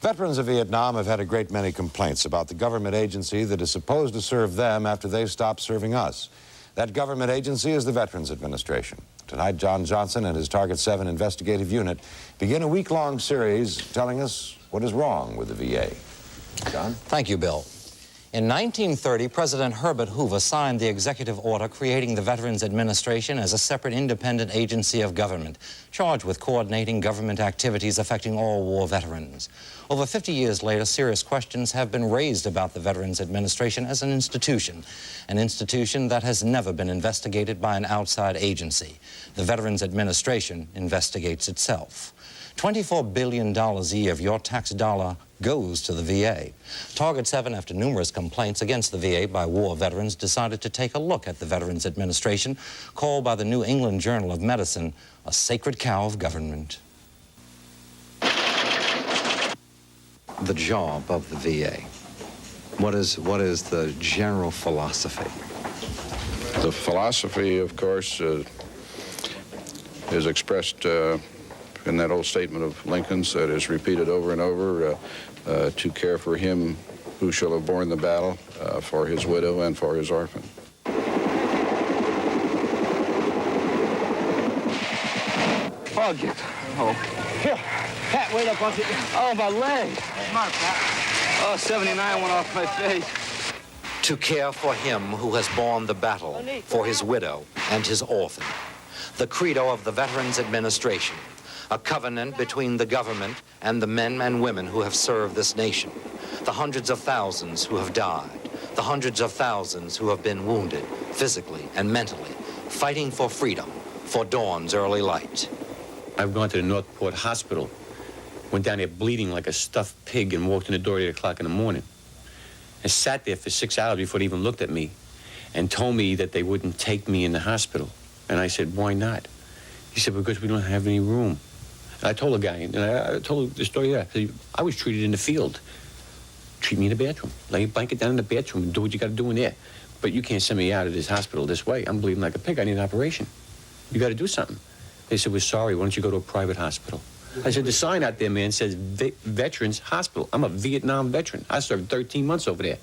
Veterans of Vietnam have had a great many complaints about the government agency that is supposed to serve them after they stop serving us. That government agency is the Veterans Administration. Tonight, John Johnson and his Target 7 investigative unit begin a week-long series telling us what is wrong with the VA. John? Thank you, Bill. In 1930, President Herbert Hoover signed the executive order creating the Veterans Administration as a separate independent agency of government, charged with coordinating government activities affecting all war veterans. Over 50 years later, serious questions have been raised about the Veterans Administration as an institution that has never been investigated by an outside agency. The Veterans Administration investigates itself. $24 billion a year of your tax dollar goes to the VA. Target 7, after numerous complaints against the VA by war veterans, decided to take a look at the Veterans Administration, called by the New England Journal of Medicine a sacred cow of government. The job of the VA. What is the general philosophy? The philosophy, of course, is expressed in that old statement of Lincoln's that is repeated over and over, to care for him who shall have borne the battle, for his widow and for his orphan. Oh, get. Oh. Here. Pat, wait up on it. Oh, my leg. Come on, Pat. Oh, 79 went off my face. To care for him who has borne the battle, for his widow and his orphan. The credo of the Veterans Administration. A covenant between the government and the men and women who have served this nation. The hundreds of thousands who have died. The hundreds of thousands who have been wounded, physically and mentally, fighting for freedom, for dawn's early light. I've gone to the Northport Hospital, went down there bleeding like a stuffed pig and walked in the door at 8 o'clock in the morning. I sat there for 6 hours before they even looked at me and told me that they wouldn't take me in the hospital. And I said, why not? He said, because we don't have any room. I told a guy, and I told the story there. I was treated in the field. Treat me in the bathroom. Lay a blanket down in the bathroom and do what you got to do in there. But you can't send me out of this hospital this way. I'm bleeding like a pig. I need an operation. You got to do something. They said, we're sorry. Why don't you go to a private hospital? I said, the sign out there, man, says Veterans Hospital. I'm a Vietnam veteran. I served 13 months over there.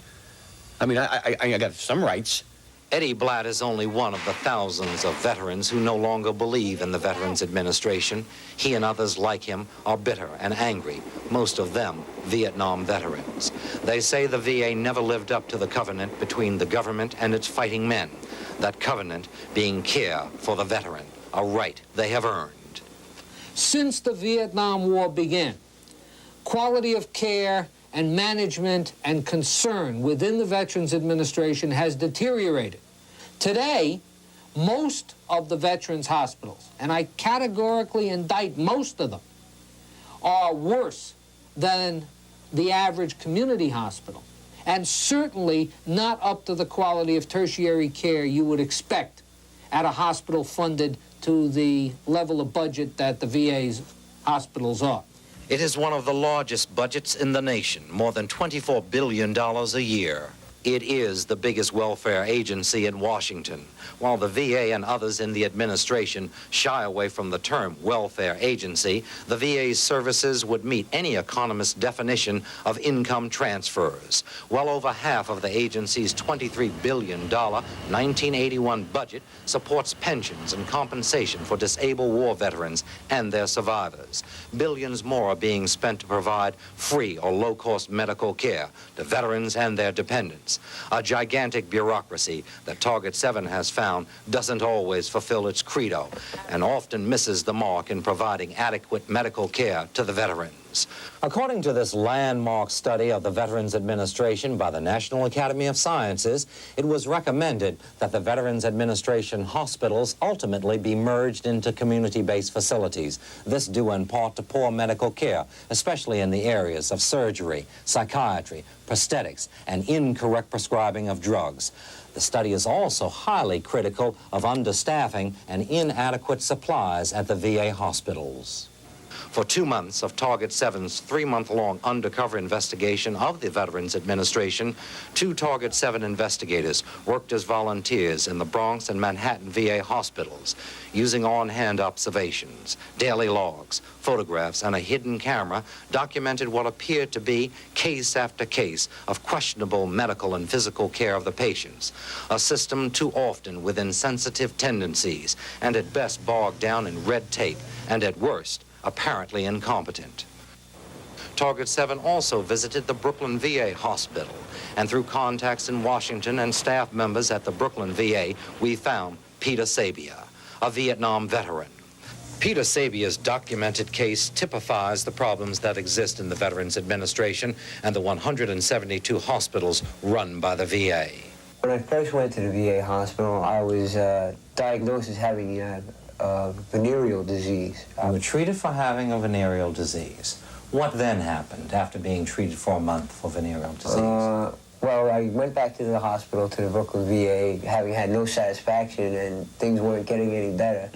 I mean, I got some rights. Eddie Blatt is only one of the thousands of veterans who no longer believe in the Veterans Administration. He and others like him are bitter and angry, most of them Vietnam veterans. They say the VA never lived up to the covenant between the government and its fighting men, that covenant being care for the veteran, a right they have earned. Since the Vietnam War began, quality of care and management and concern within the Veterans Administration has deteriorated. Today, most of the veterans' hospitals, and I categorically indict most of them, are worse than the average community hospital, and certainly not up to the quality of tertiary care you would expect at a hospital funded to the level of budget that the VA's hospitals are. It is one of the largest budgets in the nation, more than $24 billion a year. It is the biggest welfare agency in Washington. While the VA and others in the administration shy away from the term welfare agency, the VA's services would meet any economist's definition of income transfers. Well over half of the agency's $23 billion 1981 budget supports pensions and compensation for disabled war veterans and their survivors. Billions more are being spent to provide free or low-cost medical care to veterans and their dependents. A gigantic bureaucracy that Target 7 has found doesn't always fulfill its credo and often misses the mark in providing adequate medical care to the veterans. According to this landmark study of the Veterans Administration by the National Academy of Sciences, it was recommended that the Veterans Administration hospitals ultimately be merged into community-based facilities. This due in part to poor medical care, especially in the areas of surgery, psychiatry, prosthetics, and incorrect prescribing of drugs. The study is also highly critical of understaffing and inadequate supplies at the VA hospitals. For 2 months of Target 7's 3-month-long undercover investigation of the Veterans Administration, 2 Target 7 investigators worked as volunteers in the Bronx and Manhattan VA hospitals, using on-hand observations, daily logs, photographs, and a hidden camera, documented what appeared to be case after case of questionable medical and physical care of the patients, a system too often with insensitive tendencies and at best bogged down in red tape and at worst apparently incompetent. Target 7 also visited the Brooklyn VA hospital, and through contacts in Washington and staff members at the Brooklyn VA, we found Peter Sabia, a Vietnam veteran. Peter Sabia's documented case typifies the problems that exist in the Veterans Administration and the 172 hospitals run by the VA. When I first went to the VA hospital, I was diagnosed as having venereal disease. You were treated for having a venereal disease. What then happened after being treated for a month for venereal disease? Well, I went back to the hospital, to the Brooklyn VA, having had no satisfaction, and things weren't getting any better.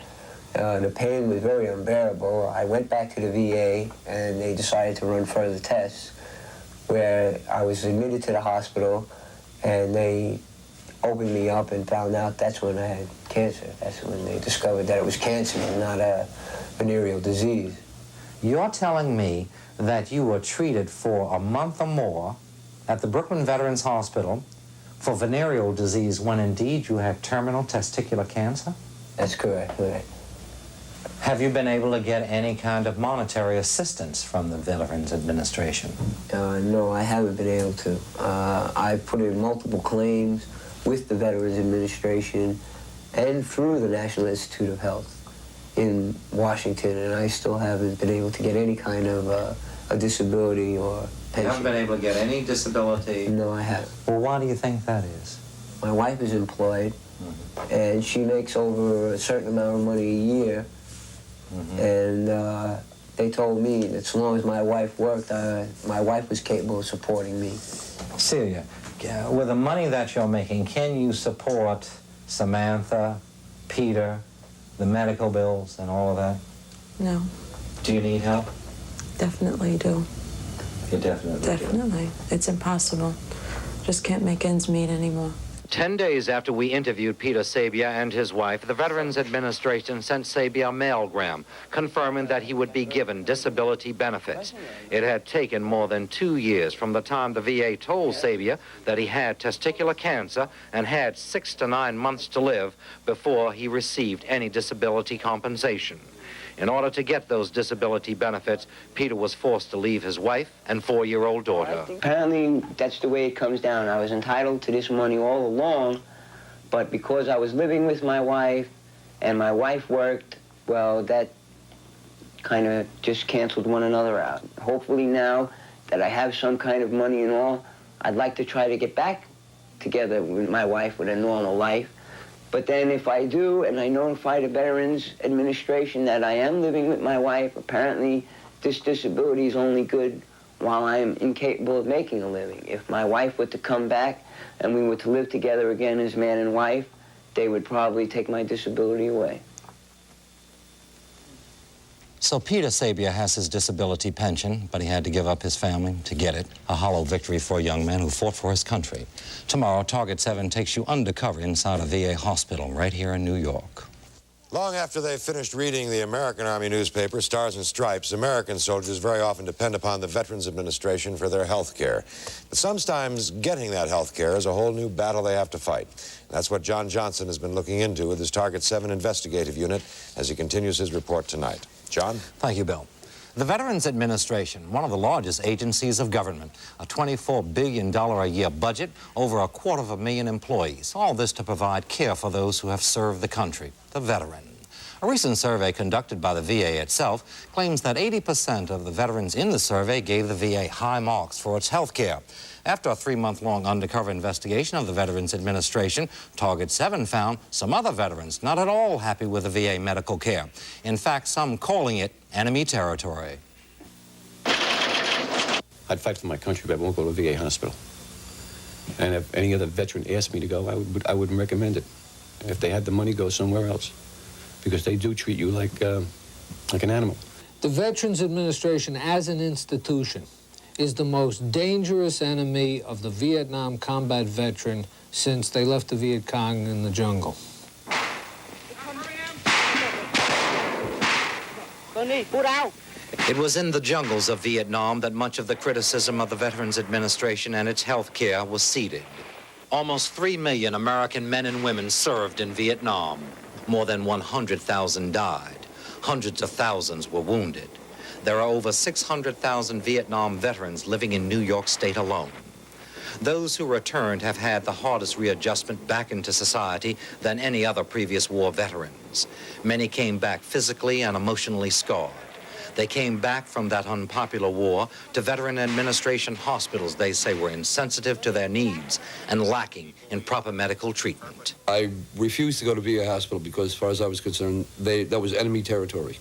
The pain was very unbearable. I went back to the VA, and they decided to run further tests, where I was admitted to the hospital, and they opened me up and found out that's when I had cancer. That's when they discovered that it was cancer and not a venereal disease. You're telling me that you were treated for a month or more at the Brooklyn Veterans Hospital for venereal disease when indeed you had terminal testicular cancer? That's correct. Have you been able to get any kind of monetary assistance from the Veterans Administration? No, I haven't been able to. I put in multiple claims with the Veterans Administration and through the National Institute of Health in Washington, and I still haven't been able to get any kind of a disability or pension. You haven't been able to get any disability? No, I haven't. Well, why do you think that is? My wife is employed, and she makes over a certain amount of money a year, and they told me that as long as my wife worked, my wife was capable of supporting me. Celia, with the money that you're making, can you support Samantha, Peter, the medical bills and all of that? No, Do you need help? definitely do. You definitely do. Definitely. It's impossible. Just can't make ends meet anymore. 10 days after we interviewed Peter Sabia and his wife, the Veterans Administration sent Sabia a mailgram confirming that he would be given disability benefits. It had taken more than 2 years from the time the VA told Sabia that he had testicular cancer and had 6 to 9 months to live before he received any disability compensation. In order to get those disability benefits, Peter was forced to leave his wife and 4-year-old daughter. Apparently, that's the way it comes down. I was entitled to this money all along, but because I was living with my wife and my wife worked, well, that kind of just canceled one another out. Hopefully now that I have some kind of money and all, I'd like to try to get back together with my wife with a normal life. But then if I do, and I notify the Veterans Administration that I am living with my wife, apparently this disability is only good while I am incapable of making a living. If my wife were to come back and we were to live together again as man and wife, they would probably take my disability away. So Peter Sabia has his disability pension, but he had to give up his family to get it. A hollow victory for a young man who fought for his country. Tomorrow, Target 7 takes you undercover inside a VA hospital right here in New York. Long after they finished reading the American Army newspaper, Stars and Stripes, American soldiers very often depend upon the Veterans Administration for their health care. But sometimes getting that health care is a whole new battle they have to fight. That's what John Johnson has been looking into with his Target 7 investigative unit as he continues his report tonight. John? Thank you, Bill. The Veterans Administration, one of the largest agencies of government, a $24 billion a year budget, over 250,000 employees. All this to provide care for those who have served the country, the veteran. A recent survey conducted by the VA itself claims that 80% of the veterans in the survey gave the VA high marks for its health care. After a 3-month-long undercover investigation of the Veterans Administration, Target 7 found some other veterans not at all happy with the VA medical care. In fact, some calling it enemy territory. I'd fight for my country, but I won't go to a VA hospital. And if any other veteran asked me to go, I wouldn't recommend it. If they had the money, go somewhere else, because they do treat you like an animal. The Veterans Administration as an institution is the most dangerous enemy of the Vietnam combat veteran since they left the Viet Cong in the jungle. It was in the jungles of Vietnam that much of the criticism of the Veterans Administration and its health care was seeded. Almost 3 million American men and women served in Vietnam. More than 100,000 died. Hundreds of thousands were wounded. There are over 600,000 Vietnam veterans living in New York State alone. Those who returned have had the hardest readjustment back into society than any other previous war veterans. Many came back physically and emotionally scarred. They came back from that unpopular war to Veteran Administration hospitals they say were insensitive to their needs and lacking in proper medical treatment. I refused to go to VA hospital because, as far as I was concerned, that was enemy territory.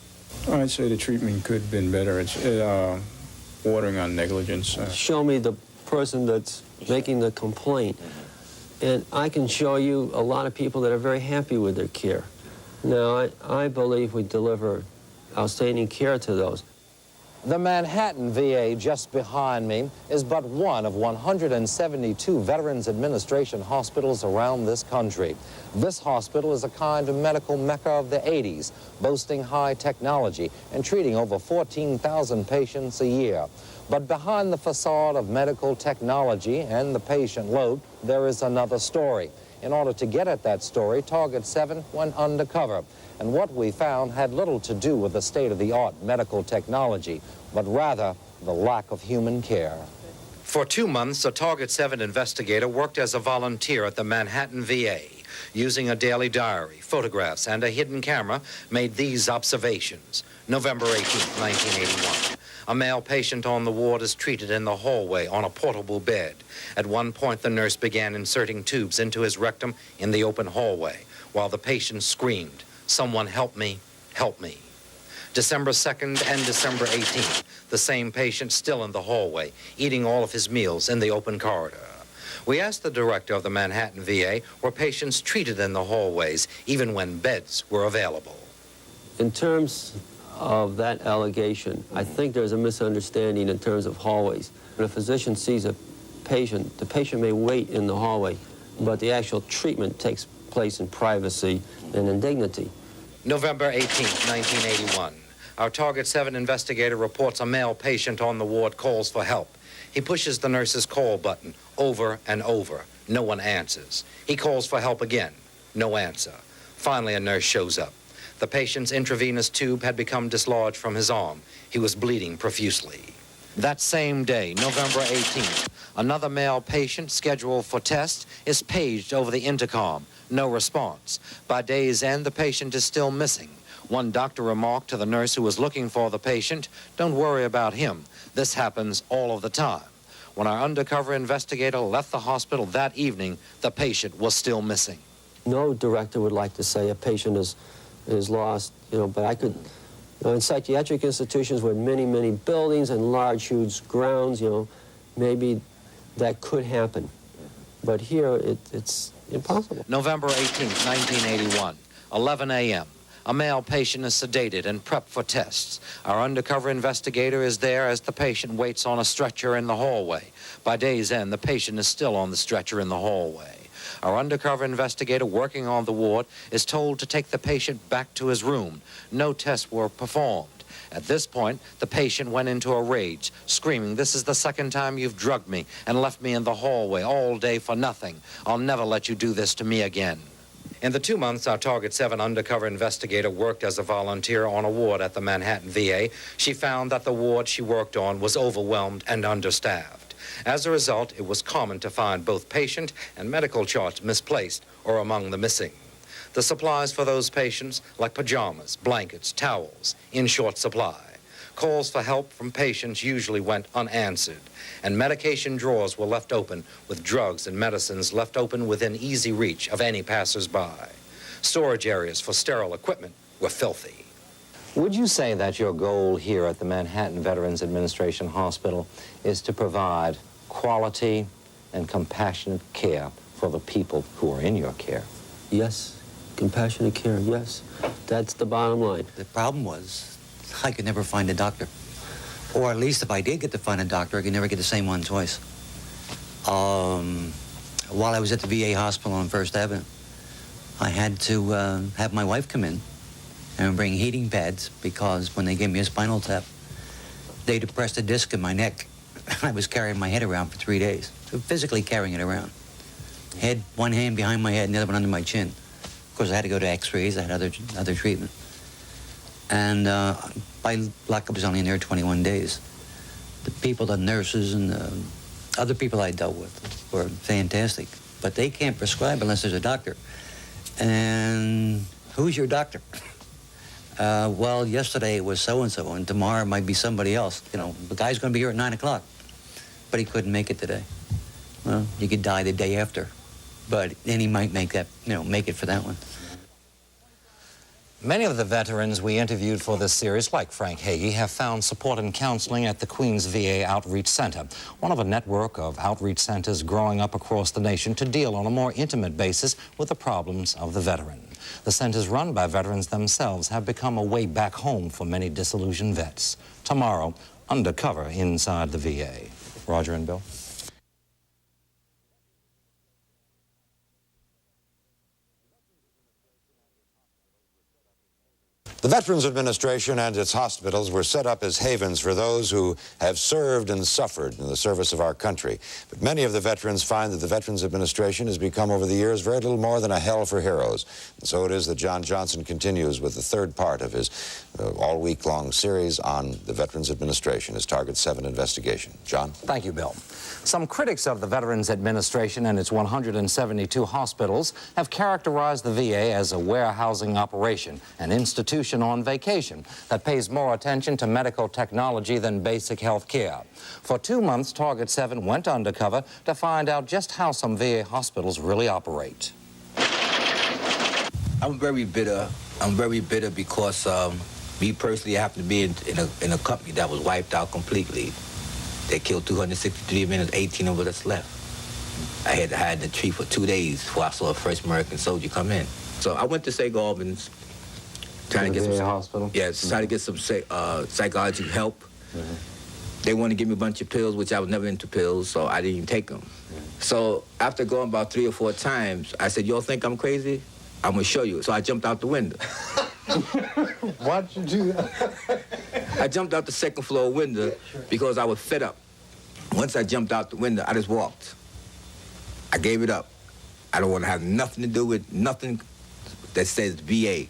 I'd say the treatment could have been better. It's bordering on negligence. Show me the person that's making the complaint, and I can show you a lot of people that are very happy with their care. Now, I believe we deliver outstanding care to those. The Manhattan VA just behind me is but one of 172 Veterans Administration hospitals around this country. This hospital is a kind of medical mecca of the 80s, boasting high technology and treating over 14,000 patients a year. But behind the facade of medical technology and the patient load, there is another story. In order to get at that story, Target 7 went undercover. And what we found had little to do with the state-of-the-art medical technology, but rather the lack of human care. For 2 months, a Target 7 investigator worked as a volunteer at the Manhattan VA. Using a daily diary, photographs, and a hidden camera, made these observations. November 18, 1981. A male patient on the ward is treated in the hallway on a portable bed. At one point, the nurse began inserting tubes into his rectum in the open hallway, while the patient screamed, "Someone help me, help me." December 2nd and December 18th, the same patient still in the hallway, eating all of his meals in the open corridor. We asked the director of the Manhattan VA, were patients treated in the hallways, even when beds were available? In terms of that allegation, I think there's a misunderstanding in terms of hallways. When a physician sees a patient, the patient may wait in the hallway, but the actual treatment takes place in privacy and in dignity. November 18th, 1981. Our Target 7 investigator reports a male patient on the ward calls for help. He pushes the nurse's call button over and over. No one answers. He calls for help again. No answer. Finally, a nurse shows up. The patient's intravenous tube had become dislodged from his arm. He was bleeding profusely. That same day, November 18th, another male patient scheduled for test is paged over the intercom. No response. By day's end, the patient is still missing. One doctor remarked to the nurse who was looking for the patient, "Don't worry about him. This happens all of the time." When our undercover investigator left the hospital that evening, the patient was still missing. No director would like to say a patient is lost, but I could, in psychiatric institutions with many, many buildings and large, huge grounds, maybe that could happen. But here, it's impossible. November 18th, 1981, 11 a.m. A male patient is sedated and prepped for tests. Our undercover investigator is there as the patient waits on a stretcher in the hallway. By day's end, the patient is still on the stretcher in the hallway. Our undercover investigator working on the ward is told to take the patient back to his room. No tests were performed. At this point, the patient went into a rage, screaming, "This is the second time you've drugged me and left me in the hallway all day for nothing. I'll never let you do this to me again." In the 2 months our Target 7 undercover investigator worked as a volunteer on a ward at the Manhattan VA, she found that the ward she worked on was overwhelmed and understaffed. As a result, it was common to find both patient and medical charts misplaced or among the missing. The supplies for those patients, like pajamas, blankets, towels, in short supply. Calls for help from patients usually went unanswered, and medication drawers were left open with drugs and medicines left open within easy reach of any passers-by. Storage areas for sterile equipment were filthy. Would you say that your goal here at the Manhattan Veterans Administration Hospital is to provide quality and compassionate care for the people who are in your care? Yes, compassionate care, yes. That's the bottom line. The problem was I could never find a doctor. Or at least if I did get to find a doctor, I could never get the same one twice. While I was at the VA hospital on First Avenue, I had to have my wife come in and bring heating pads because when they gave me a spinal tap, they depressed a disc in my neck. I was carrying my head around for 3 days, so physically carrying it around. Head, one hand behind my head and the other one under my chin. Of course, I had to go to x-rays, I had other treatment. And by luck, I was only in there 21 days. The people, the nurses and the other people I dealt with were fantastic, but they can't prescribe unless there's a doctor. And who's your doctor? Well, yesterday it was so-and-so, and tomorrow it might be somebody else. You know, the guy's going to be here at 9 o'clock, but he couldn't make it today. Well, he could die the day after, but then he might make that, make it for that one. Many of the veterans we interviewed for this series, like Frank Hagee, have found support and counseling at the Queens VA Outreach Center, one of a network of outreach centers growing up across the nation to deal on a more intimate basis with the problems of the veteran. The centers run by veterans themselves have become a way back home for many disillusioned vets. Tomorrow, undercover inside the VA. Roger and Bill. The Veterans Administration and its hospitals were set up as havens for those who have served and suffered in the service of our country. But many of the veterans find that the Veterans Administration has become, over the years, very little more than a hell for heroes. And so it is that John Johnson continues with the third part of his all-week-long series on the Veterans Administration, his Target 7 investigation. John? Thank you, Bill. Some critics of the Veterans Administration and its 172 hospitals have characterized the VA as a warehousing operation, an institution on vacation that pays more attention to medical technology than basic health care. For 2 months, Target 7 went undercover to find out just how some VA hospitals really operate. I'm very bitter. I'm very bitter because me personally, I happen to be in a company that was wiped out completely. They killed 263 men, 18 of us left. I had to treat for 2 days before I saw a first American soldier come in. So I went to St. Albans, trying to get some hospital. Yes, trying to get some psychology help. They wanted to give me a bunch of pills, which I was never into pills, so I didn't even take them. So after going about 3 or 4 times, I said, "Y'all think I'm crazy? I'm gonna show you." So I jumped out the window. Why'd you do that? I jumped out the second floor window because I was fed up. Once I jumped out the window, I just walked. I gave it up. I don't want to have nothing to do with nothing that says VA.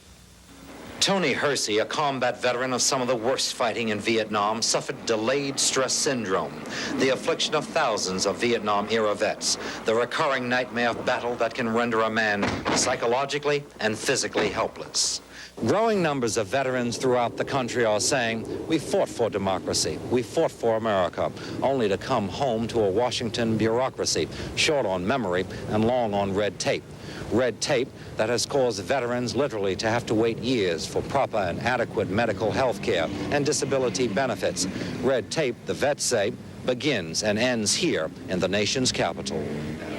Tony Hersey, a combat veteran of some of the worst fighting in Vietnam, suffered delayed stress syndrome, the affliction of thousands of Vietnam-era vets, the recurring nightmare battle that can render a man psychologically and physically helpless. Growing numbers of veterans throughout the country are saying, we fought for democracy, we fought for America, only to come home to a Washington bureaucracy, short on memory and long on red tape. Red tape that has caused veterans literally to have to wait years for proper and adequate medical health care and disability benefits. Red tape, the vets say, begins and ends here in the nation's capital.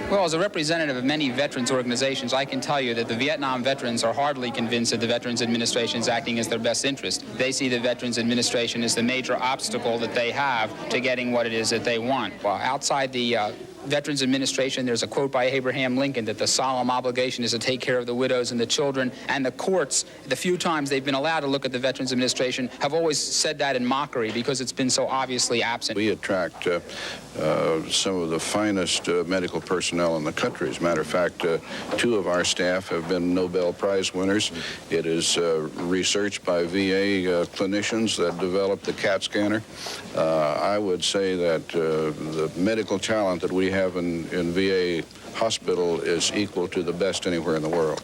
Well, as a representative of many veterans organizations, I can tell you that the Vietnam veterans are hardly convinced that the Veterans Administration is acting as their best interest. They see the Veterans Administration as the major obstacle that they have to getting what it is that they want. Well, outside the Veterans Administration, there's a quote by Abraham Lincoln that the solemn obligation is to take care of the widows and the children, and the courts, the few times they've been allowed to look at the Veterans Administration, have always said that in mockery because it's been so obviously absent. We attract some of the finest medical personnel in the country. As a matter of fact, 2 of our staff have been Nobel Prize winners. It is research by VA clinicians that developed the CAT scanner. I would say that the medical talent that we have in VA hospital is equal to the best anywhere in the world.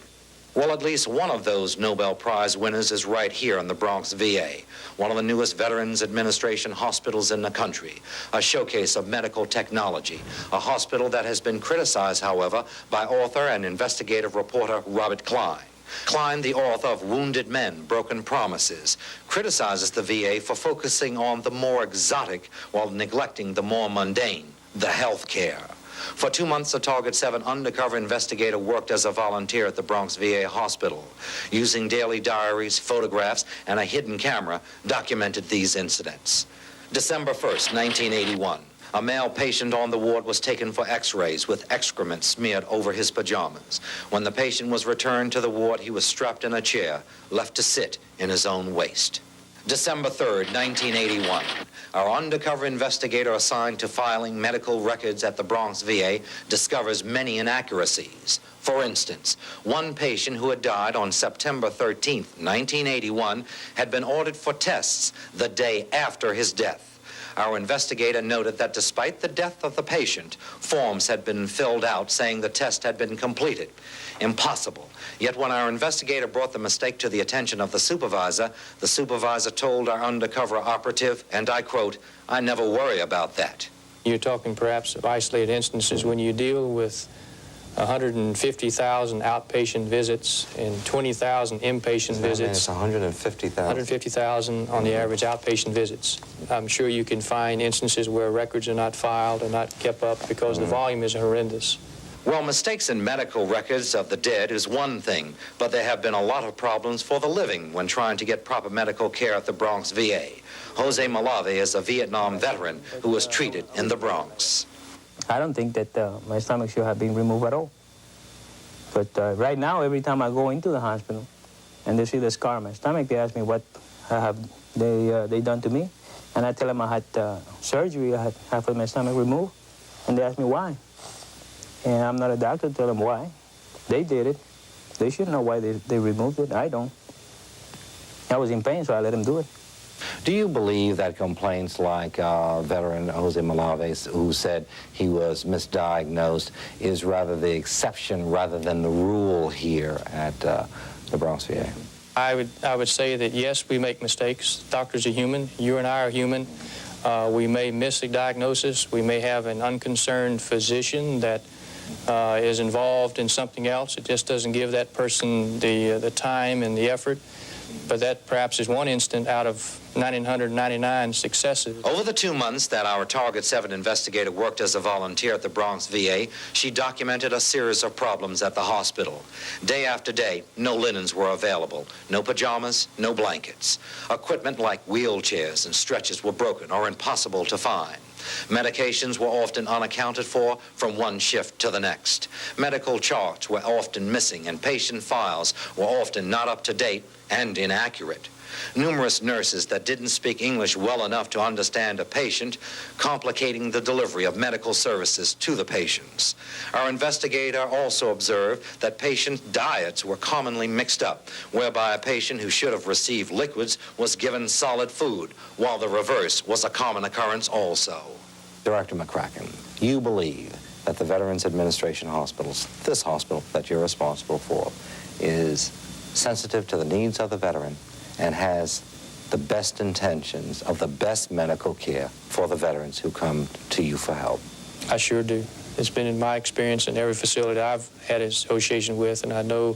Well, at least one of those Nobel Prize winners is right here in the Bronx VA, one of the newest Veterans Administration hospitals in the country, a showcase of medical technology, a hospital that has been criticized, however, by author and investigative reporter Robert Klein. Klein, the author of Wounded Men, Broken Promises, criticizes the VA for focusing on the more exotic while neglecting the more mundane, the health care. For 2 months, a Target 7 undercover investigator worked as a volunteer at the Bronx VA hospital. Using daily diaries, photographs, and a hidden camera, documented these incidents. December 1st, 1981. A male patient on the ward was taken for x-rays with excrement smeared over his pajamas. When the patient was returned to the ward, he was strapped in a chair, left to sit in his own waste. December 3rd, 1981. Our undercover investigator assigned to filing medical records at the Bronx VA discovers many inaccuracies. For instance, one patient who had died on September 13th, 1981, had been ordered for tests the day after his death. Our investigator noted that despite the death of the patient, forms had been filled out saying the test had been completed. Impossible. Yet when our investigator brought the mistake to the attention of the supervisor told our undercover operative, and I quote, "I never worry about that." You're talking perhaps of isolated instances when you deal with 150,000 outpatient visits and 20,000 inpatient visits. It's 150,000. 150,000 on the average outpatient visits. I'm sure you can find instances where records are not filed or not kept up because the volume is horrendous. Well, mistakes in medical records of the dead is one thing, but there have been a lot of problems for the living when trying to get proper medical care at the Bronx VA. Jose Malave is a Vietnam veteran who was treated in the Bronx. I don't think that my stomach should have been removed at all. But right now, every time I go into the hospital and they see the scar on my stomach, they ask me what have they done to me. And I tell them I had surgery, I had half of my stomach removed, and they ask me why. And I'm not a doctor to tell them why. They did it. They should know why they removed it. I don't. I was in pain, so I let them do it. Do you believe that complaints like veteran Jose Malave, who said he was misdiagnosed, is rather the exception rather than the rule here at the Bronx VA? I would say that yes, we make mistakes. Doctors are human. You and I are human. We may miss a diagnosis. We may have an unconcerned physician that is involved in something else. It just doesn't give that person the time and the effort. But that perhaps is one instant out of 999 successes. Over the 2 months that our Target 7 investigator worked as a volunteer at the Bronx VA, she documented a series of problems at the hospital. Day after day, no linens were available, no pajamas, no blankets. Equipment like wheelchairs and stretchers were broken or impossible to find. Medications were often unaccounted for from one shift to the next. Medical charts were often missing, and patient files were often not up to date and inaccurate. Numerous nurses that didn't speak English well enough to understand a patient, complicating the delivery of medical services to the patients. Our investigator also observed that patient diets were commonly mixed up, whereby a patient who should have received liquids was given solid food, while the reverse was a common occurrence also. Director McCracken, you believe that the Veterans Administration hospitals, this hospital that you're responsible for, is sensitive to the needs of the veteran and has the best intentions of the best medical care for the veterans who come to you for help. I sure do. It's been in my experience in every facility I've had association with, and I know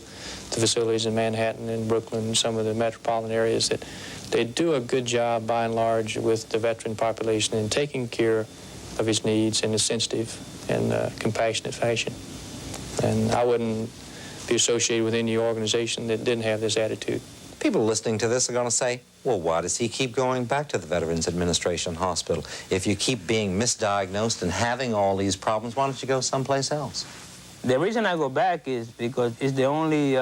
the facilities in Manhattan and Brooklyn and some of the metropolitan areas, that they do a good job by and large with the veteran population in taking care of his needs in a sensitive and compassionate fashion. And I wouldn't be associated with any organization that didn't have this attitude. People listening to this are going to say, well, why does he keep going back to the Veterans Administration Hospital? If you keep being misdiagnosed and having all these problems, why don't you go someplace else? The reason I go back is because it's the only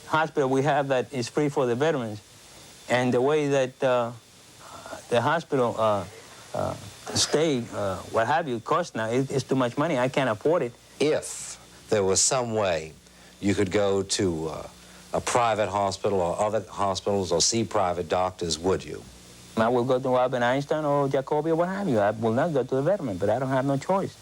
hospital we have that is free for the veterans. And the way that the hospital stay, what have you, costs now, it's too much money. I can't afford it. If there was some way you could go to a private hospital or other hospitals or see private doctors, would you? I will go to Albert Einstein or Jacobi or what have you. I will not go to a veteran, but I don't have no choice.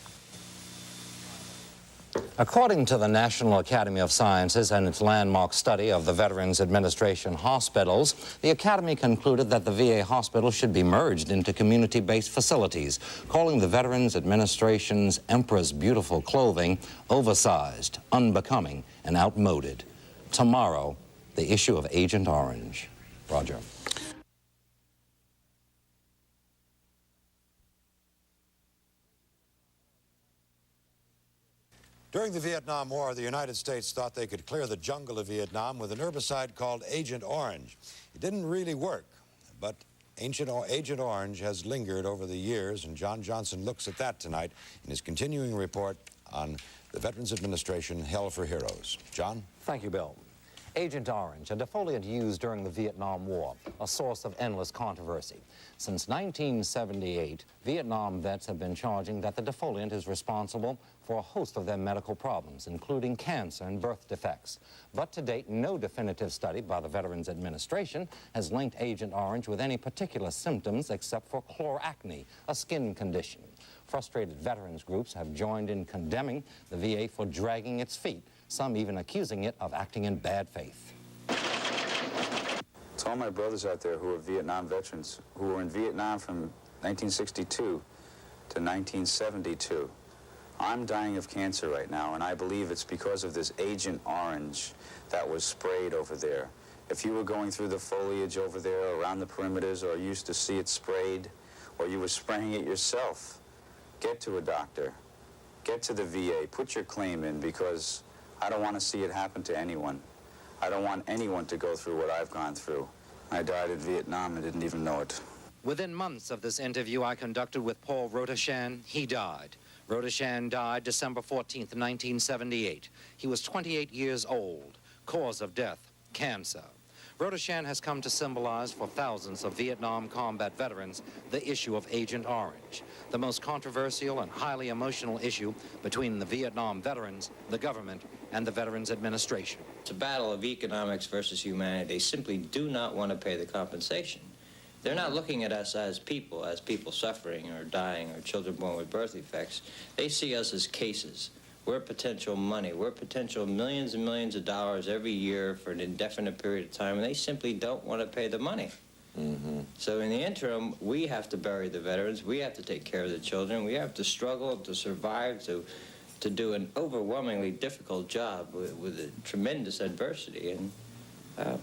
According to the National Academy of Sciences and its landmark study of the Veterans Administration hospitals, the Academy concluded that the VA hospital should be merged into community-based facilities, calling the Veterans Administration's Emperor's Beautiful clothing oversized, unbecoming, and outmoded. Tomorrow, the issue of Agent Orange. Roger. During the Vietnam War, the United States thought they could clear the jungle of Vietnam with an herbicide called Agent Orange. It didn't really work, but Agent Orange has lingered over the years, and John Johnson looks at that tonight in his continuing report on the Veterans Administration Hell for Heroes. John? Thank you, Bill. Agent Orange, a defoliant used during the Vietnam War, a source of endless controversy. Since 1978, Vietnam vets have been charging that the defoliant is responsible for a host of their medical problems, including cancer and birth defects. But to date, no definitive study by the Veterans Administration has linked Agent Orange with any particular symptoms except for chloracne, a skin condition. Frustrated veterans groups have joined in condemning the VA for dragging its feet, some even accusing it of acting in bad faith. To all my brothers out there who are Vietnam veterans, who were in Vietnam from 1962 to 1972, I'm dying of cancer right now, and I believe it's because of this Agent Orange that was sprayed over there. If you were going through the foliage over there around the perimeters, or used to see it sprayed, or you were spraying it yourself, get to a doctor, get to the VA, put your claim in, because I don't want to see it happen to anyone. I don't want anyone to go through what I've gone through. I died in Vietnam and didn't even know it. Within months of this interview I conducted with Paul Rotachan, he died. Rotachan died December 14th, 1978. He was 28 years old. Cause of death, cancer. Rotachan has come to symbolize for thousands of Vietnam combat veterans the issue of Agent Orange, the most controversial and highly emotional issue between the Vietnam veterans, the government, and the Veterans Administration. It's a battle of economics versus humanity. They simply do not want to pay the compensation. They're not looking at us as people suffering or dying or children born with birth defects. They see us as cases. We're potential money. We're potential millions and millions of dollars every year for an indefinite period of time, and they simply don't want to pay the money. So in the interim, we have to bury the veterans. We have to take care of the children. We have to struggle to survive, to do an overwhelmingly difficult job with a tremendous adversity, and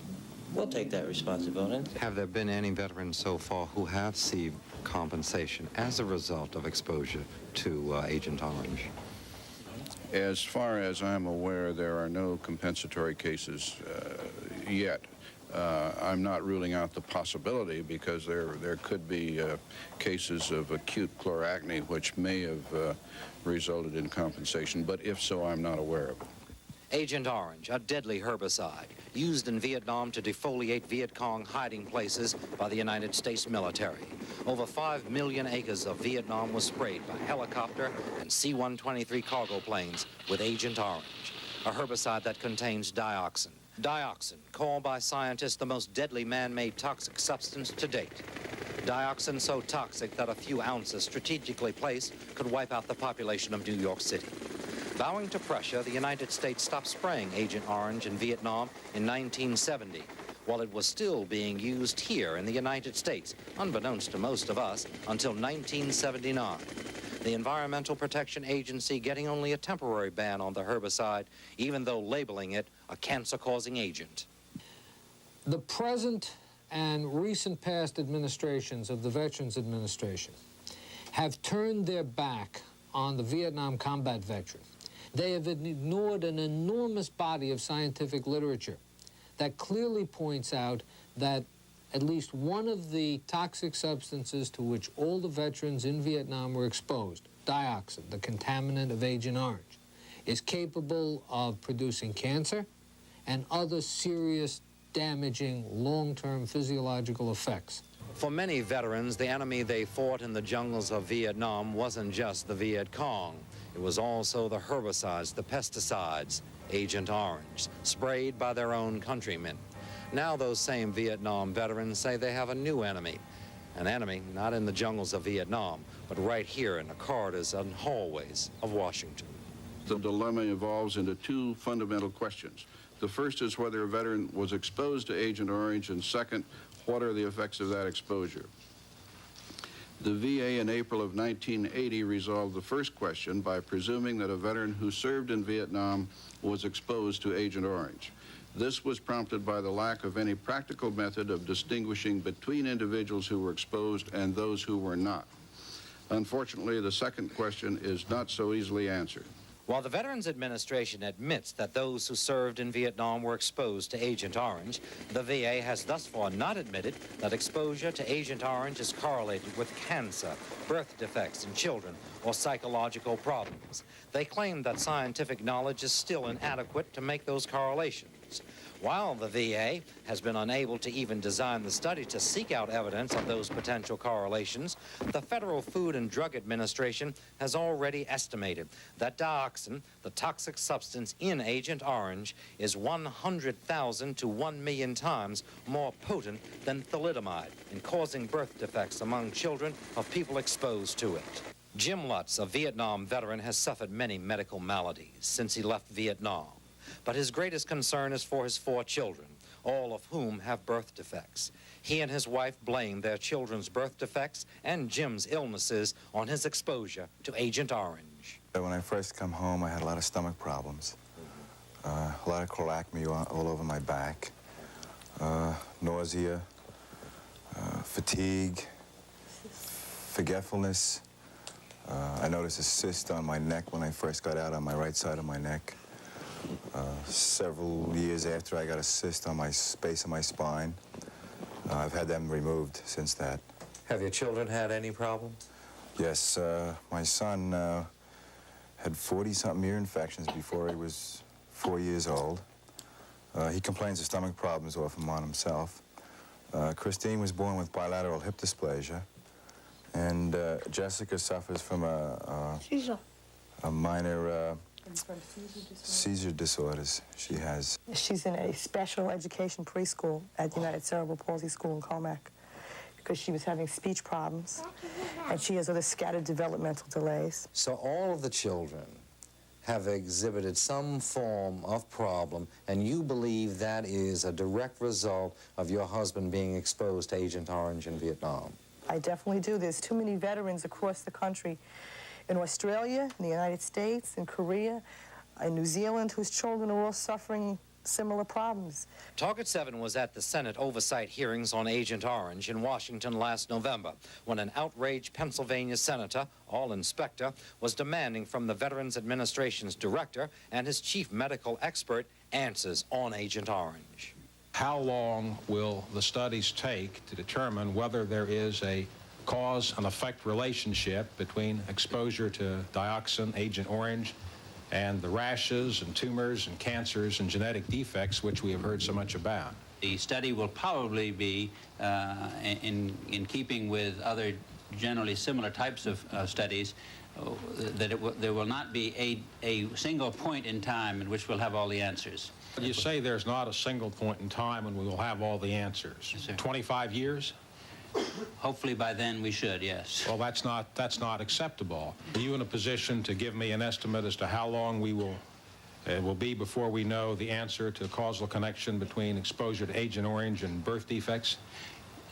we'll take that responsibility. Have there been any veterans so far who have received compensation as a result of exposure to Agent Orange? As far as I'm aware, there are no compensatory cases yet. I'm not ruling out the possibility, because there could be cases of acute chloracne which may have resulted in compensation, but if so, I'm not aware of it. Agent Orange, a deadly herbicide used in Vietnam to defoliate Viet Cong hiding places by the United States military. Over 5 million acres of Vietnam was sprayed by helicopter and C-123 cargo planes with Agent Orange, a herbicide that contains dioxin. Dioxin, called by scientists the most deadly man-made toxic substance to date. Dioxin so toxic that a few ounces strategically placed could wipe out the population of New York City. Bowing to pressure, the United States stopped spraying Agent Orange in Vietnam in 1970, while it was still being used here in the United States, unbeknownst to most of us, until 1979. The Environmental Protection Agency getting only a temporary ban on the herbicide, even though labeling it a cancer-causing agent. The present and recent past administrations of the Veterans Administration have turned their back on the Vietnam combat veteran. They have ignored an enormous body of scientific literature that clearly points out that at least one of the toxic substances to which all the veterans in Vietnam were exposed, dioxin, the contaminant of Agent Orange, is capable of producing cancer and other serious, damaging, long-term physiological effects. For many veterans, the enemy they fought in the jungles of Vietnam wasn't just the Viet Cong. It was also the herbicides, the pesticides, Agent Orange, sprayed by their own countrymen. Now those same Vietnam veterans say they have a new enemy. An enemy not in the jungles of Vietnam, but right here in the corridors and hallways of Washington. The dilemma evolves into two fundamental questions. The first is whether a veteran was exposed to Agent Orange, and second, what are the effects of that exposure? The VA in April of 1980 resolved the first question by presuming that a veteran who served in Vietnam was exposed to Agent Orange. This was prompted by the lack of any practical method of distinguishing between individuals who were exposed and those who were not. Unfortunately, the second question is not so easily answered. While the Veterans Administration admits that those who served in Vietnam were exposed to Agent Orange, the VA has thus far not admitted that exposure to Agent Orange is correlated with cancer, birth defects in children, or psychological problems. They claim that scientific knowledge is still inadequate to make those correlations. While the VA has been unable to even design the study to seek out evidence of those potential correlations, the Federal Food and Drug Administration has already estimated that dioxin, the toxic substance in Agent Orange, is 100,000 to 1 million times more potent than thalidomide in causing birth defects among children of people exposed to it. Jim Lutz, a Vietnam veteran, has suffered many medical maladies since he left Vietnam. But his greatest concern is for his 4 children, all of whom have birth defects. He and his wife blame their children's birth defects and Jim's illnesses on his exposure to Agent Orange. When I first come home, I had a lot of stomach problems, a lot of chloracne all over my back, nausea, fatigue, forgetfulness. I noticed a cyst on my neck when I first got out, on my right side of my neck. Several years after, I got a cyst on my base of my spine. I've had them removed since that. Have your children had any problems? Yes, my son had 40-something ear infections before he was 4 years old. He complains of stomach problems off and on himself. Christine was born with bilateral hip dysplasia, and Jessica suffers from a minor seizure disorders she has. She's in a special education preschool at United Cerebral Palsy School in Comac because she was having speech problems, and she has other scattered developmental delays. So all of the children have exhibited some form of problem, and you believe that is a direct result of your husband being exposed to Agent Orange in Vietnam? I definitely do. There's too many veterans across the country, in Australia, in the United States, in Korea, in New Zealand, whose children are all suffering similar problems. Target 7 was at the Senate oversight hearings on Agent Orange in Washington last November when an outraged Pennsylvania senator, all-inspector, was demanding from the Veterans Administration's director and his chief medical expert answers on Agent Orange. How long will the studies take to determine whether there is a cause and effect relationship between exposure to dioxin, Agent Orange, and the rashes and tumors and cancers and genetic defects which we have heard so much about? The study will probably be in keeping with other generally similar types of studies, that there will not be a single point in time in which we'll have all the answers. You say there's not a single point in time when we will have all the answers. Yes, sir. 25 years? Hopefully by then we should, yes. Well, that's not acceptable. Are you in a position to give me an estimate as to how long it will be before we know the answer to the causal connection between exposure to Agent Orange and birth defects?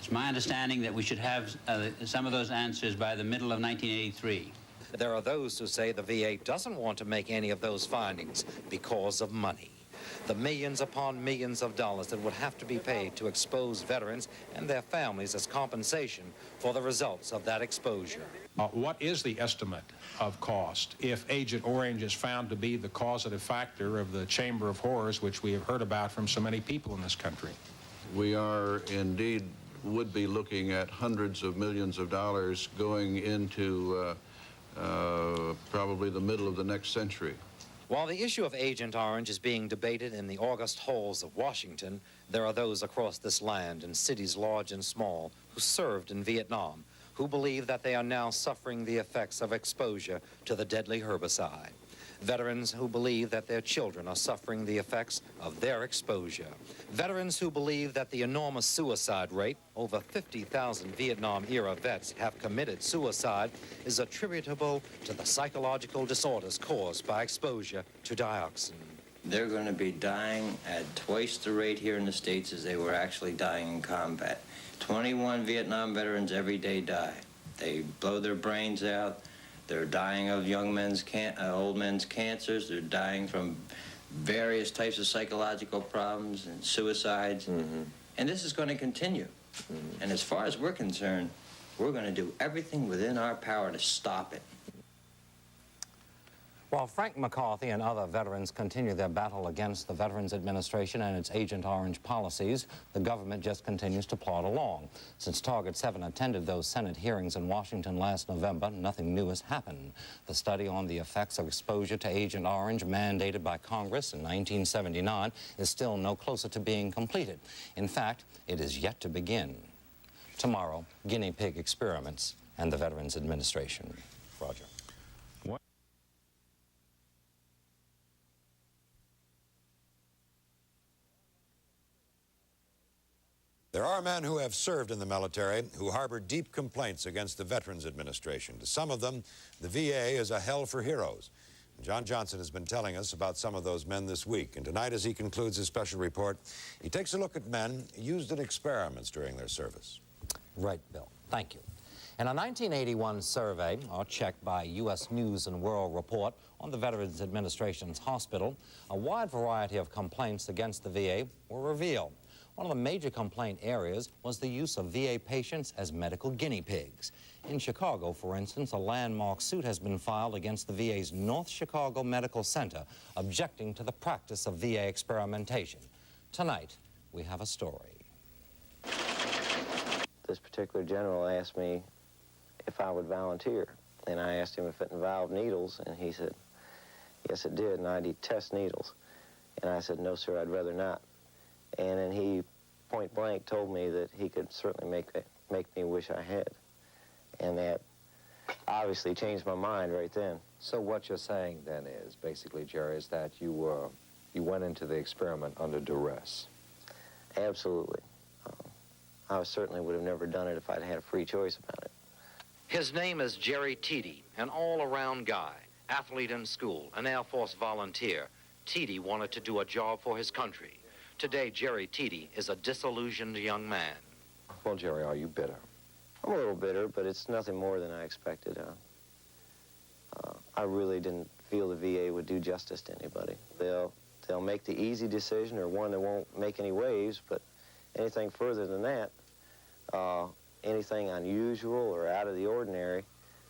It's my understanding that we should have some of those answers by the middle of 1983. There are those who say the VA doesn't want to make any of those findings because of money. The millions upon millions of dollars that would have to be paid to expose veterans and their families as compensation for the results of that exposure. What is the estimate of cost if Agent Orange is found to be the causative factor of the Chamber of Horrors which we have heard about from so many people in this country? We are indeed would be looking at hundreds of millions of dollars going into probably the middle of the next century. While the issue of Agent Orange is being debated in the august halls of Washington, there are those across this land in cities large and small who served in Vietnam who believe that they are now suffering the effects of exposure to the deadly herbicide. Veterans who believe that their children are suffering the effects of their exposure. Veterans who believe that the enormous suicide rate, over 50,000 Vietnam-era vets have committed suicide, is attributable to the psychological disorders caused by exposure to dioxin. They're going to be dying at twice the rate here in the States as they were actually dying in combat. 21 Vietnam veterans every day die. They blow their brains out. They're dying of old men's cancers. They're dying from various types of psychological problems and suicides. Mm-hmm. And this is going to continue. Mm-hmm. And as far as we're concerned, we're going to do everything within our power to stop it. While Frank McCarthy and other veterans continue their battle against the Veterans Administration and its Agent Orange policies, the government just continues to plod along. Since Target 7 attended those Senate hearings in Washington last November, nothing new has happened. The study on the effects of exposure to Agent Orange, mandated by Congress in 1979, is still no closer to being completed. In fact, it is yet to begin. Tomorrow, guinea pig experiments and the Veterans Administration. Roger. There are men who have served in the military who harbor deep complaints against the Veterans Administration. To some of them, the VA is a hell for heroes. John Johnson has been telling us about some of those men this week. And tonight, as he concludes his special report, he takes a look at men used in experiments during their service. Right, Bill. Thank you. In a 1981 survey, or check by U.S. News and World Report on the Veterans Administration's hospital, a wide variety of complaints against the VA were revealed. One of the major complaint areas was the use of VA patients as medical guinea pigs. In Chicago, for instance, a landmark suit has been filed against the VA's North Chicago Medical Center, objecting to the practice of VA experimentation. Tonight, we have a story. This particular general asked me if I would volunteer. And I asked him if it involved needles, and he said, yes, it did, and I detest needles. And I said, no, sir, I'd rather not. And then he point blank told me that he could certainly make me wish I had. And that obviously changed my mind right then. So what you're saying then is, basically, Jerry, is that you went into the experiment under duress. Absolutely. I certainly would have never done it if I'd had a free choice about it. His name is Jerry Teedy, an all-around guy, athlete in school, an Air Force volunteer. Teedy wanted to do a job for his country. Today, Jerry Teedy is a disillusioned young man. Well, Jerry, are you bitter? I'm a little bitter, but it's nothing more than I expected. I really didn't feel the VA would do justice to anybody. They'll make the easy decision, or one that won't make any waves, but anything further than that, anything unusual or out of the ordinary,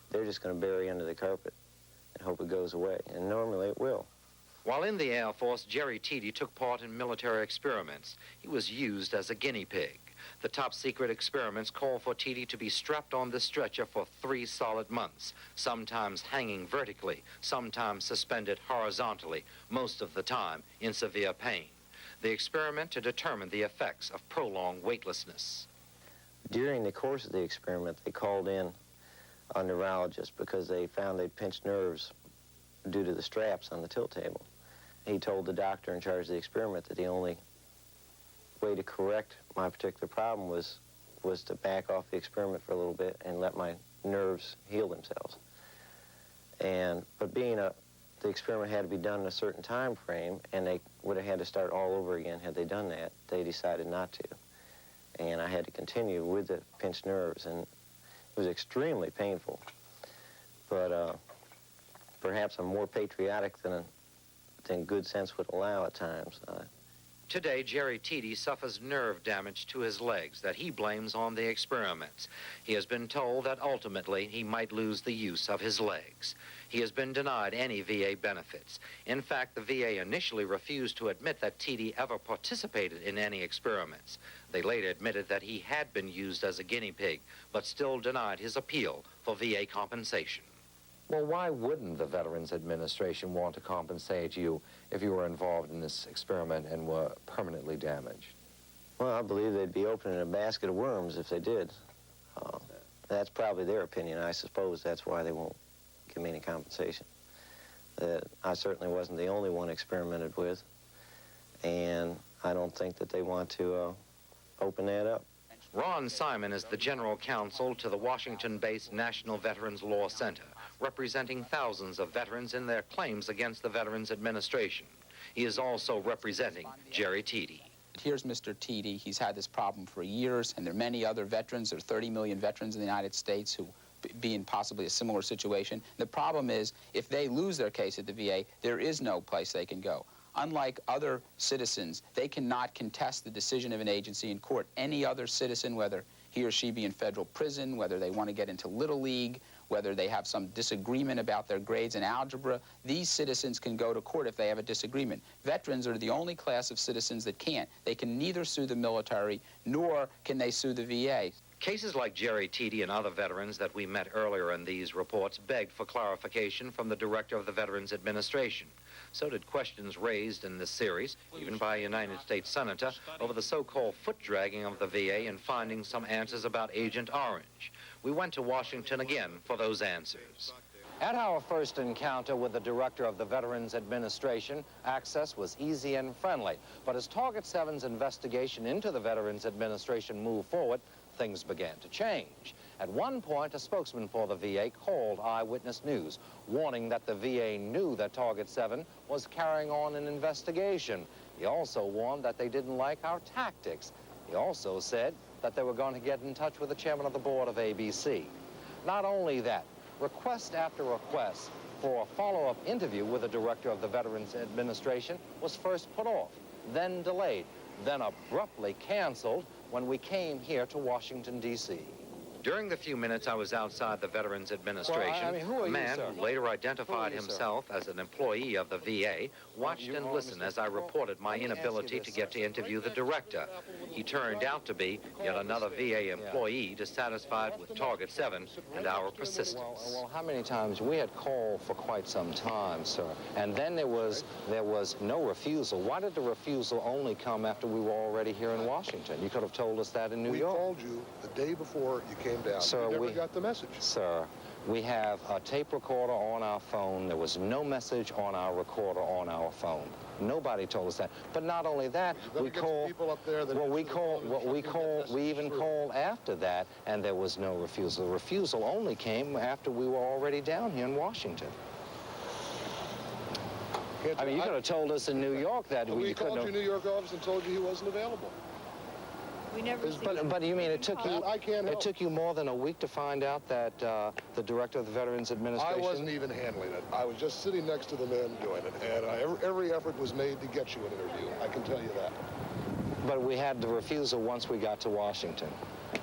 they're just going to bury under the carpet and hope it goes away. And normally it will. While in the Air Force, Jerry Teedy took part in military experiments. He was used as a guinea pig. The top-secret experiments call for Teedy to be strapped on the stretcher for 3 solid months, sometimes hanging vertically, sometimes suspended horizontally, most of the time in severe pain. The experiment to determine the effects of prolonged weightlessness. During the course of the experiment, they called in a neurologist because they found they'd pinched nerves due to the straps on the tilt table. He told the doctor in charge of the experiment that the only way to correct my particular problem was to back off the experiment for a little bit and let my nerves heal themselves. But being the experiment had to be done in a certain time frame, and they would have had to start all over again had they done that, they decided not to. And I had to continue with the pinched nerves, and it was extremely painful. But perhaps I'm more patriotic than good sense would allow at times. Today, Jerry Teedy suffers nerve damage to his legs that he blames on the experiments. He has been told that ultimately he might lose the use of his legs. He has been denied any VA benefits. In fact, the VA initially refused to admit that Teedy ever participated in any experiments. They later admitted that he had been used as a guinea pig, but still denied his appeal for VA compensation. Well, why wouldn't the Veterans Administration want to compensate you if you were involved in this experiment and were permanently damaged? Well, I believe they'd be opening a basket of worms if they did. That's probably their opinion. I suppose that's why they won't give me any compensation. I certainly wasn't the only one experimented with, and I don't think that they want to open that up. Ron Simon is the general counsel to the Washington-based National Veterans Law Center, representing thousands of veterans in their claims against the Veterans Administration. He is also representing Jerry Teedy. Here's Mr. Teedy. He's had this problem for years, and there are many other veterans. There are 30 million veterans in the United States who be in possibly a similar situation. The problem is, if they lose their case at the VA, there is no place they can go. Unlike other citizens, they cannot contest the decision of an agency in court. Any other citizen, whether he or she be in federal prison, whether they want to get into Little League, whether they have some disagreement about their grades in algebra, these citizens can go to court if they have a disagreement. Veterans are the only class of citizens that can't. They can neither sue the military nor can they sue the VA. Cases like Jerry Teedy and other veterans that we met earlier in these reports begged for clarification from the director of the Veterans Administration. So did questions raised in this series, even by a United States Senator, over the so-called foot-dragging of the VA and finding some answers about Agent Orange. We went to Washington again for those answers. At our first encounter with the director of the Veterans Administration, access was easy and friendly. But as Target 7's investigation into the Veterans Administration moved forward, things began to change. At one point, a spokesman for the VA called Eyewitness News, warning that the VA knew that Target 7 was carrying on an investigation. He also warned that they didn't like our tactics. He also said that they were going to get in touch with the chairman of the board of ABC. Not only that, request after request for a follow-up interview with the director of the Veterans Administration was first put off, then delayed, then abruptly canceled when we came here to Washington, D.C. During the few minutes I was outside the Veterans Administration, a man who later identified himself as an employee of the VA watched and listened as I reported my inability to get to interview the director. He turned out to be yet another VA employee dissatisfied with Target 7 and our persistence. Well, how many times? We had called for quite some time, sir. And then there was no refusal. Why did the refusal only come after we were already here in Washington? You could have told us that in New York. We called you the day before you came down. Sir, we never got the message. Sir, we have a tape recorder on our phone. There was no message on our recorder on our phone. Nobody told us that. But not only that, we called. We even called after that, and there was no refusal. The refusal only came after we were already down here in Washington. I mean, you could have told us in New York that we called your New York office and told you he wasn't available. We never. But you mean it took you? It took you more than a week to find out that the director of the Veterans Administration. I wasn't even handling it. I was just sitting next to the men doing it, and every effort was made to get you an interview. I can tell you that. But we had the refusal once we got to Washington.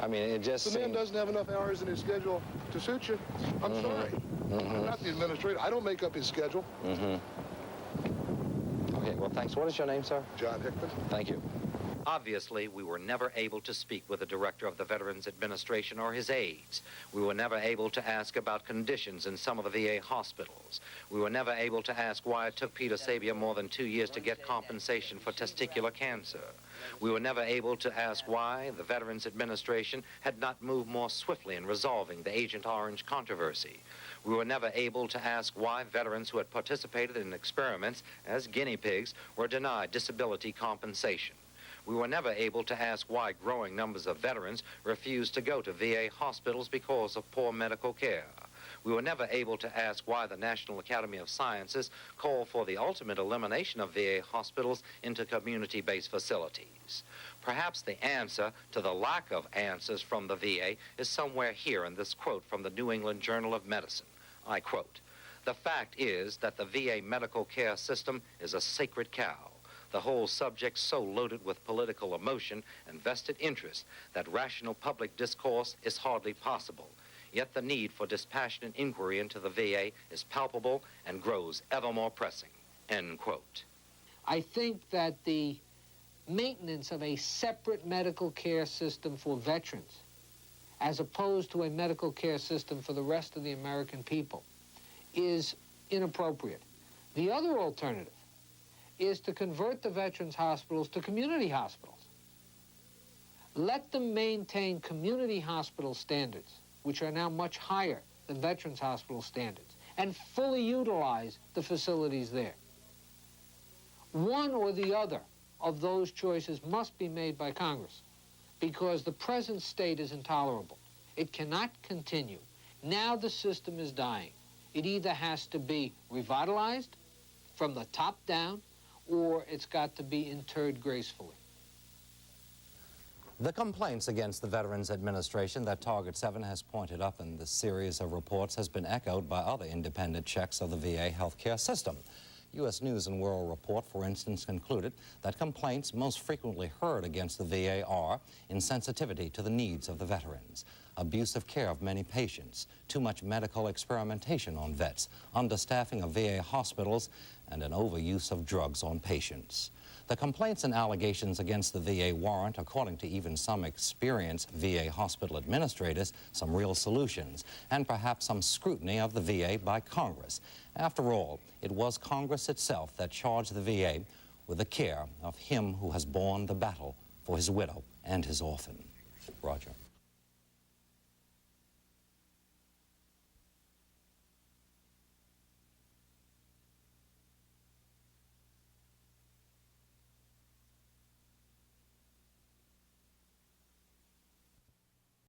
I mean, it just. The man doesn't have enough hours in his schedule to suit you. I'm sorry. I'm not the administrator. I don't make up his schedule. Okay. Well, thanks. What is your name, sir? John Hickman. Thank you. Obviously, we were never able to speak with the director of the Veterans Administration or his aides. We were never able to ask about conditions in some of the VA hospitals. We were never able to ask why it took Peter Sabia more than 2 years to get compensation for testicular cancer. We were never able to ask why the Veterans Administration had not moved more swiftly in resolving the Agent Orange controversy. We were never able to ask why veterans who had participated in experiments as guinea pigs were denied disability compensation. We were never able to ask why growing numbers of veterans refused to go to VA hospitals because of poor medical care. We were never able to ask why the National Academy of Sciences called for the ultimate elimination of VA hospitals into community-based facilities. Perhaps the answer to the lack of answers from the VA is somewhere here in this quote from the New England Journal of Medicine. I quote, "The fact is that the VA medical care system is a sacred cow. The whole subject so loaded with political emotion and vested interest that rational public discourse is hardly possible. Yet the need for dispassionate inquiry into the VA is palpable and grows ever more pressing." End quote. I think that the maintenance of a separate medical care system for veterans, as opposed to a medical care system for the rest of the American people, is inappropriate. The other alternative is to convert the veterans' hospitals to community hospitals. Let them maintain community hospital standards, which are now much higher than veterans' hospital standards, and fully utilize the facilities there. One or the other of those choices must be made by Congress, because the present state is intolerable. It cannot continue. Now the system is dying. It either has to be revitalized from the top down, or it's got to be interred gracefully. The complaints against the Veterans Administration that Target 7 has pointed up in this series of reports has been echoed by other independent checks of the VA healthcare system. U.S. News & World Report, for instance, concluded that complaints most frequently heard against the VA are insensitivity to the needs of the veterans, abusive care of many patients, too much medical experimentation on vets, understaffing of VA hospitals, and an overuse of drugs on patients. The complaints and allegations against the VA warrant, according to even some experienced VA hospital administrators, some real solutions, and perhaps some scrutiny of the VA by Congress. After all, it was Congress itself that charged the VA with the care of him who has borne the battle for his widow and his orphan. Roger.